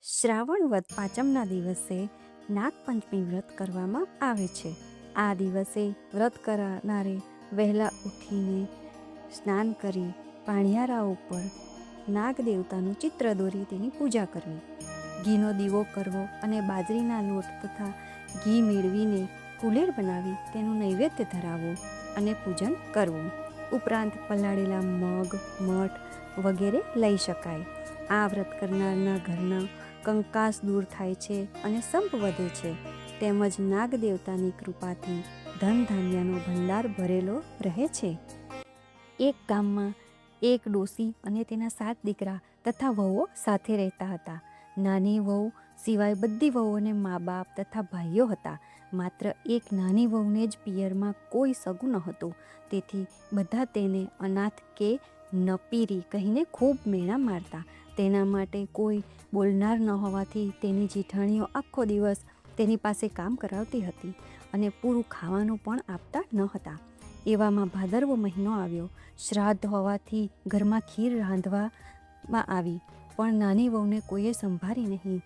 શ્રાવણ વદ પાંચમના દિવસે નાગપંચમી વ્રત કરવામાં આવે છે. આ દિવસે વ્રત કરનારે વહેલા ઉઠીને સ્નાન કરી પાણિયારા ઉપર નાગ દેવતાનું ચિત્ર દોરી તેની પૂજા કરવી, ઘીનો દીવો કરવો અને બાજરીના લોટ તથા ઘી મેળવીને કુલેર બનાવી તેનું નૈવેદ્ય ધરાવવું અને પૂજન કરવું. ઉપરાંત પલાળેલા મગ, મઠ વગેરે લઈ શકાય. આ વ્રત કરનારના ઘરના કંકાસ દૂર થાય છે અને સંપ વધે છે. તેમજ નાગ દેવતાની કૃપાથી ધન ધાન્યનો ભંડાર ભરેલો રહે છે. એક ગામમાં એક ડોસી અને તેના 7 દીકરા તથા વહુઓ સાથે રહેતા હતા. નાની વહુ સિવાય બધી વહુઓને મા બાપ તથા ભાઈઓ હતા. માત્ર એક નાની વહુને જ પિયરમાં કોઈ સગું ન હતું. તેથી બધા તેને અનાથ કે નપીરી કહીને ખૂબ મેણા મારતા. તેના માટે કોઈ બોલનાર ન હોવાથી તેની જેઠાણીઓ આખો દિવસ તેની પાસે કામ કરાવતી હતી અને પૂરું ખાવાનું પણ આપતા ન હતા. એવામાં ભાદરવો મહિનો આવ્યો. શ્રાદ્ધ હોવાથી ઘરમાં ખીર રાંધવામાં આવી, પણ નાની વહુને કોઈએ સંભાળી નહીં.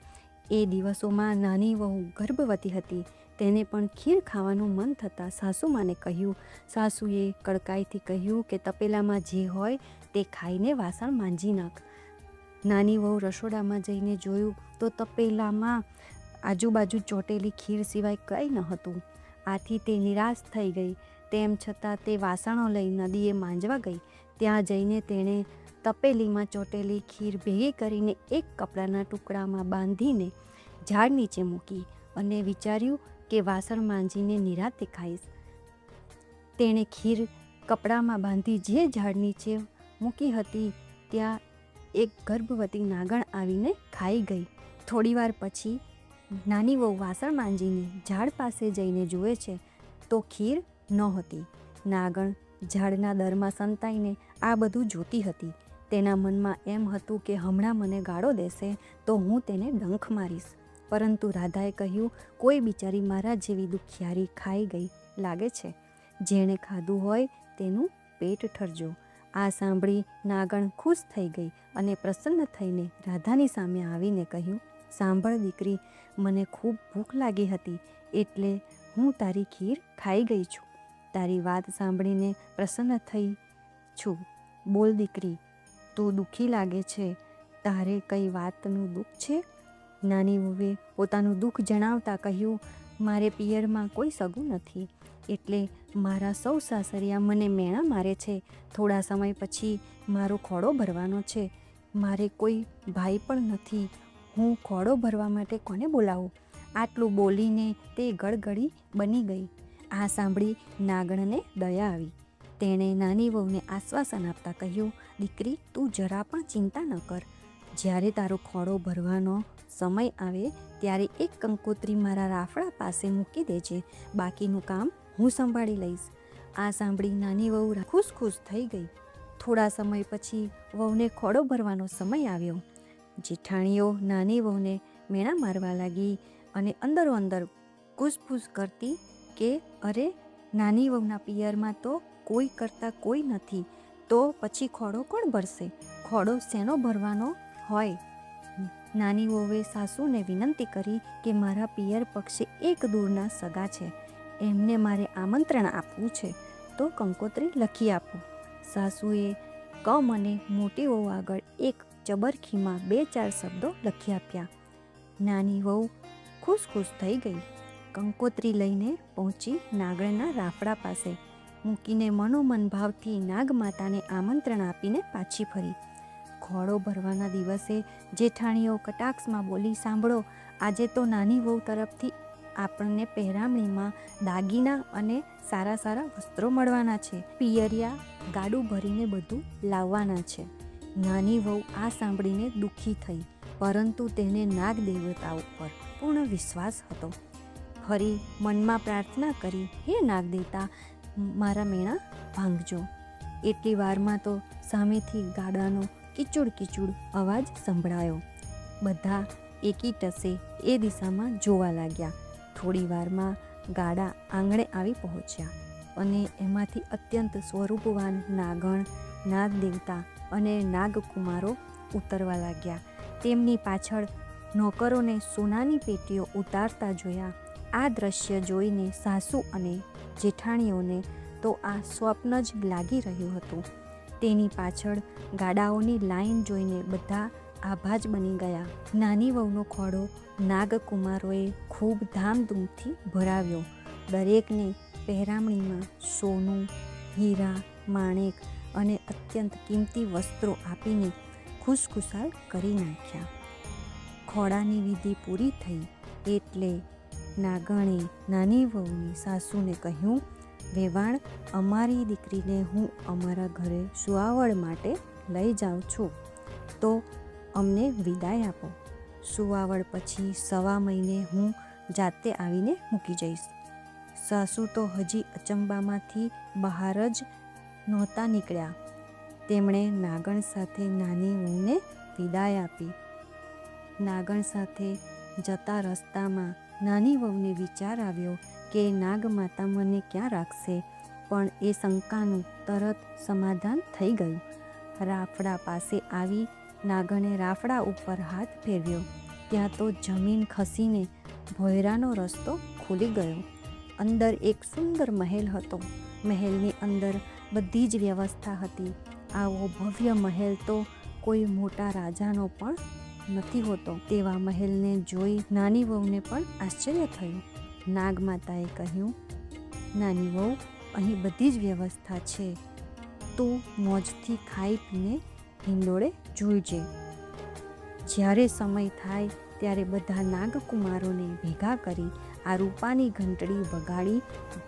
એ દિવસોમાં નાની વહુ ગર્ભવતી હતી. તેને પણ ખીર ખાવાનું મન થતાં સાસુમાને કહ્યું. સાસુએ કડકાઈથી કહ્યું કે તપેલામાં જે હોય તે ખાઈને વાસણ માંજી નાખ. નાની વહુ રસોડામાં જઈને જોયું તો તપેલામાં આજુબાજુ ચોટેલી ખીર સિવાય કંઈ ન હતું. આથી તે નિરાશ થઈ ગઈ. તેમ છતાં તે વાસણો લઈ નદીએ માંજવા ગઈ. ત્યાં જઈને તેણે તપેલીમાં ચોટેલી ખીર ભેગી કરીને એક કપડાના ટુકડામાં બાંધીને ઝાડ નીચે મૂકી અને વિચાર્યું કે વાસણ માંજીને નિરાંતે ખાઈશ. તેણે ખીર કપડામાં બાંધી જે ઝાડ નીચે મૂકી હતી ત્યાં એક ગર્ભવતી નાગણ આવીને ખાઈ ગઈ. થોડીવાર પછી નાની વહુ વાસણ માંજીને ઝાડ પાસે જઈને જુએ છે તો ખીર નહોતી. નાગણ ઝાડના દરમાં સંતાઈને આ બધું જોતી હતી. તેના મનમાં એમ હતું કે હમણાં મને ગાળો દેશે તો હું તેને ડંખ મારીશ. પરંતુ રાધાએ કહ્યું, કોઈ બિચારી મારા જેવી દુખિયારી ખાઈ ગઈ લાગે છે. જેણે ખાધું હોય તેનું પેટ ઠરજો. આ સાંભળી નાગણ ખુશ થઈ ગઈ અને પ્રસન્ન થઈને રાધાની સામે આવીને કહ્યું, સાંભળ દીકરી, મને ખૂબ ભૂખ લાગી હતી એટલે હું તારી ખીર ખાઈ ગઈ છું. તારી વાત સાંભળીને પ્રસન્ન થઈ છું. બોલ દીકરી, તું દુઃખી લાગે છે. તારે કઈ વાતનું દુઃખ છે? નાની વહુએ પોતાનું દુઃખ જણાવતા કહ્યું, મારે પિયરમાં કોઈ સગું નથી એટલે મારા સૌ સાસરિયા મને મેણા મારે છે. થોડા સમય પછી મારો ખોડો ભરવાનો છે. મારે કોઈ ભાઈ પણ નથી. હું ખોડો ભરવા માટે કોને બોલાવું? આટલું બોલીને તે ગળગળી બની ગઈ. આ સાંભળી નાગણને દયા આવી. તેણે નાની વહુને આશ્વાસન આપતા કહ્યું, દીકરી, તું જરા પણ ચિંતા ન કર. જ્યારે તારો ખોડો ભરવાનો સમય આવે ત્યારે એક કંકોત્રી મારા રાફડા પાસે મૂકી દેજે. બાકીનું કામ હું સંભાળી લઈશ. આ સાંભળી નાની વહુ ખુશ થઈ ગઈ. થોડા સમય પછી વહુને ખોડો ભરવાનો સમય આવ્યો. જેઠાણીઓ નાની વહુને મેણા મારવા લાગી અને અંદરો અંદર ઘૂસપૂસ કરતી કે અરે, નાની વહુના પિયરમાં તો કોઈ કરતાં કોઈ નથી, તો પછી ખોડો કોણ ભરશે? ખોડો શેનો ભરવાનો હોય? નાની વહુએ સાસુને વિનંતી કરી કે મારા પિયર પક્ષે એક દૂરના સગા છે, એમને મારે આમંત્રણ આપવું છે, તો કંકોત્રી લખી આપો. સાસુએ કમ અને મોટી વહુ આગળ એક ચબરખીમાં 2-4 શબ્દો લખી આપ્યા. નાની વહુ ખુશ થઈ ગઈ. કંકોત્રી લઈને પહોંચી નાગણના રાફડા પાસે મૂકીને મનોમન ભાવથી નાગમાતાને આમંત્રણ આપીને પાછી ફરી. ખોડો ભરવાના દિવસે જેઠાણીઓ કટાક્ષમાં બોલી, સાંભળો, આજે તો નાની વહુ તરફથી આપણને પહેરામણીમાં દાગીના અને સારા સારા વસ્ત્રો મળવાના છે. પિયરિયા ગાડું ભરીને બધું લાવવાના છે. નાની વહુ આ સાંભળીને દુઃખી થઈ, પરંતુ તેને નાગ દેવતા ઉપર પૂર્ણ વિશ્વાસ હતો. ફરી મનમાં પ્રાર્થના કરી, હે નાગ દેવતા, મારા મેણા ભાંગજો. એટલી વારમાં તો સામેથી ગાડાનો કીચુડ અવાજ સંભળાયો. બધા એકી ટસે એ દિશામાં જોવા લાગ્યા. થોડી વારમાં ગાડા આંગણે આવી પહોંચ્યા અને એમાંથી અત્યંત સ્વરૂપવાન નાગણ, નાગ દેવતા અને નાગકુમારો ઉતરવા લાગ્યા. તેમની પાછળ નોકરોને સોનાની પેટીઓ ઉતારતા જોયા. આ દ્રશ્ય જોઈને સાસુ અને જેઠાણીઓને તો આ સ્વપ્ન જ લાગી રહ્યું હતું. તેની પાછળ ગાડાઓની લાઈન જોઈને બધા આભા જ બની ગયા. નાની વહુનો ખોળો નાગકુમારોએ ખૂબ ધામધૂમથી ભરાવ્યો. દરેકને પહેરામણીમાં સોનું, હીરા, માણેક અને અત્યંત કિંમતી વસ્ત્રો આપીને ખુશખુશાલ કરી નાખ્યા. ખોળાની વિધિ પૂરી થઈ એટલે નાગણે નાની વહુની સાસુને કહ્યું, વેવાણ, અમારી દીકરીને હું અમારા ઘરે સુવાવડ માટે લઈ જાઉં છું, તો અમને વિદાય આપો. સુવાવડ પછી 1.25 મહિને હું જાતે આવીને મૂકી જઈશ. સાસુ તો હજી અચંબામાંથી બહાર જ નહોતા નીકળ્યા. તેમણે નાગણ સાથે નાની વહુને વિદાય આપી. નાગણ સાથે જતા રસ્તામાં નાની વહુને વિચાર આવ્યો કે નાગમાતા મને ક્યાં રાખશે, પણ એ શંકાનું તરત સમાધાન થઈ ગયું. રાફડા પાસે આવી નાગણે રાફડા ઉપર હાથ ફેરવ્યો. ત્યાં તો જમીન ખસીને ભોયરાનો રસ્તો ખુલી ગયો. અંદર એક સુંદર મહેલ હતો. મહેલની અંદર બધી જ વ્યવસ્થા હતી. આવો ભવ્ય મહેલ તો કોઈ મોટા રાજાનો પણ નથી હોતો. તેવા મહેલને જોઈ નાની વહુને પણ આશ્ચર્ય થયું. નાગમાતાએ કહ્યું, નાની વહુ, અહીં બધી જ વ્યવસ્થા છે. તું મોજથી ખાઈ પીને હિંડોળે ઝૂલજે. જ્યારે સમય થાય ત્યારે બધા નાગકુમારોને ભેગા કરી આ રૂપાની ઘંટડી વગાડી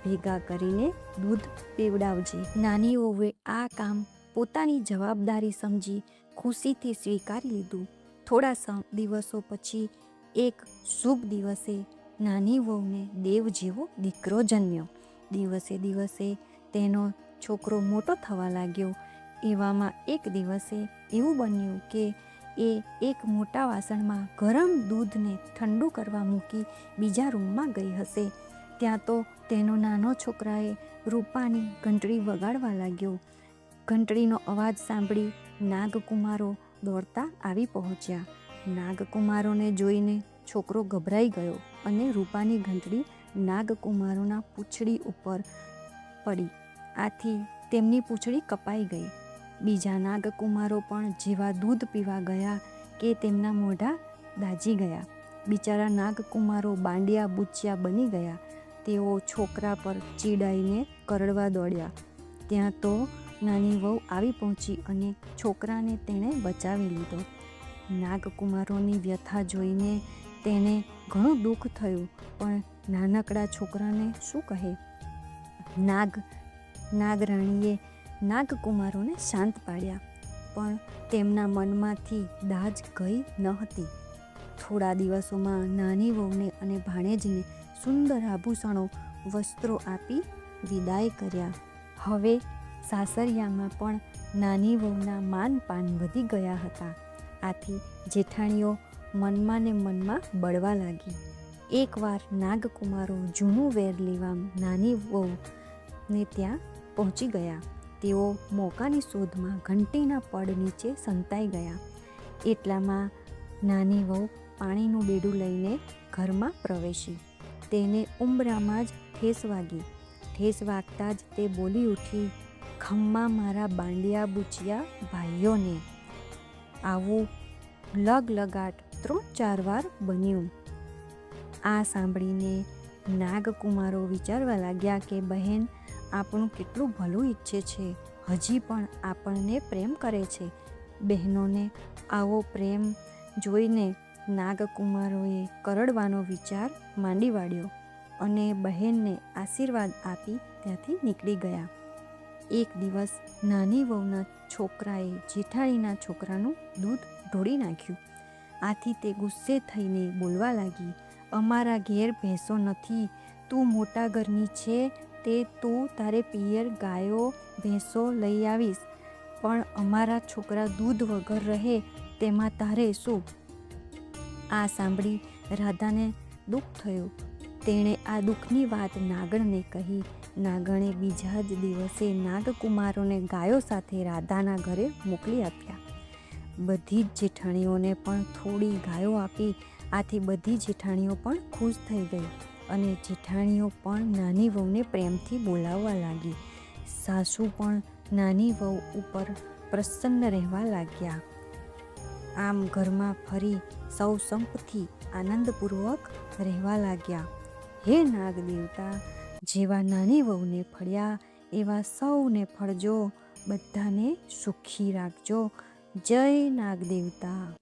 ભેગા કરીને દૂધ પીવડાવજે. નાની વહુએ આ કામ પોતાની જવાબદારી સમજી ખુશીથી સ્વીકારી લીધું. થોડા દિવસો પછી એક શુભ દિવસે નાની વહુને દેવ જેવો દીકરો જન્મ્યો. દિવસે દિવસે તેનો છોકરો મોટો થવા લાગ્યો. એવામાં એક દિવસે એવું બન્યું કે એ એક મોટા વાસણમાં ગરમ દૂધને ઠંડુ કરવા મૂકી બીજા રૂમમાં ગઈ હશે. ત્યાં તો તેનો નાનો છોકરાએ રૂપાની ઘંટડી વગાડવા લાગ્યો. ઘંટડીનો અવાજ સાંભળી નાગકુમારો દોડતા આવી પહોંચ્યા. નાગકુમારોને જોઈને છોકરો ગભરાઈ ગયો અને રૂપાની ઘંટડી નાગકુમારોના પૂંછડી ઉપર પડી. આથી તેમની પૂંછડી કપાઈ ગઈ. બીજા નાગકુમારો પણ જેવા દૂધ પીવા ગયા કે તેમના મોઢા દાઝી ગયા. બિચારા નાગકુમારો બાંડિયા બુચ્યા બની ગયા. તેઓ છોકરા પર ચીડાઈને કરડવા દોડ્યા. ત્યાં તો નાની વહુ આવી પહોંચી અને છોકરાને તેણે બચાવી લીધો. નાગકુમારોની વ્યથા જોઈને તેને ઘણું દુઃખ થયું, પણ નાનકડા છોકરાને શું કહે. નાગરાણીએ નાગકુમારોને શાંત પાડ્યા, પણ તેમના મનમાંથી દાજ ગઈ ન હતી. થોડા દિવસોમાં નાની વહુને અને ભાણેજને સુંદર આભૂષણો, વસ્ત્રો આપી વિદાય કર્યા. હવે સાસરિયામાં પણ નાની વહુના માનપાન વધી ગયા હતા. આથી જેઠાણીઓ મનમાં ને મનમાં બળવા લાગી. એકવાર નાગકુમારો જૂનું વેર લેવા નાની વહુને ત્યાં પહોંચી ગયા. તેઓ મોકાની શોધમાં ઘંટીના પડ નીચે સંતાઈ ગયા. એટલામાં નાની વહુ પાણીનું બેડું લઈને ઘરમાં પ્રવેશી. તેને ઉંબરામાં જ ઠેસ વાગી. ઠેસ વાગતા જ તે બોલી ઉઠી, ખમ્મા મારા બાંડિયા બુચિયા ભાઈઓને. આવું લગલગાટ 3-4 વાર બન્યું. આ સાંભળીને નાગકુમારો વિચારવા લાગ્યા કે બહેન આપણું કેટલું ભલું ઈચ્છે છે, હજી પણ આપણને પ્રેમ કરે છે. બહેનોને આવો પ્રેમ જોઈને નાગકુમારોએ કરડવાનો વિચાર માંડી વાળ્યો અને બહેનને આશીર્વાદ આપી ત્યાંથી નીકળી ગયા. એક દિવસ નાની વહુના છોકરાએ જેઠાણીના છોકરાનું દૂધ ઢોળી નાખ્યું. આથી તે ગુસ્સે થઈને બોલવા લાગી, અમારા ઘેર ભેંસો નથી, તું મોટા ઘરની છે તે તું તારે પિયર ગાયો ભેંસો લઈ આવીશ, પણ અમારા છોકરા દૂધ વગર રહે તેમાં તારે શું. આ સાંભળી રાધાને દુઃખ થયું. તેણે આ દુઃખની વાત નાગણને કહી. નાગણે બીજા જ દિવસે નાગકુમારોને ગાયો સાથે રાધાના ઘરે મોકલી આપ્યા. બધી જ જેઠાણીઓને પણ થોડી ગાયો આપી આથી બધી જેઠાણીઓ પણ ખુશ થઈ ગઈ અને જેઠાણીઓ પણ નાની વહુને પ્રેમથી બોલાવવા લાગી. સાસુ પણ નાની વહુ ઉપર પ્રસન્ન રહેવા લાગ્યા. આમ ઘરમાં ફરી સૌ સંપથી આનંદપૂર્વક રહેવા લાગ્યા. હે નાગ દેવતા, જેવા નાની વહુને ફળ્યા એવા સૌને ફળજો. બધાને સુખી રાખજો. જય નાગ દેવતા.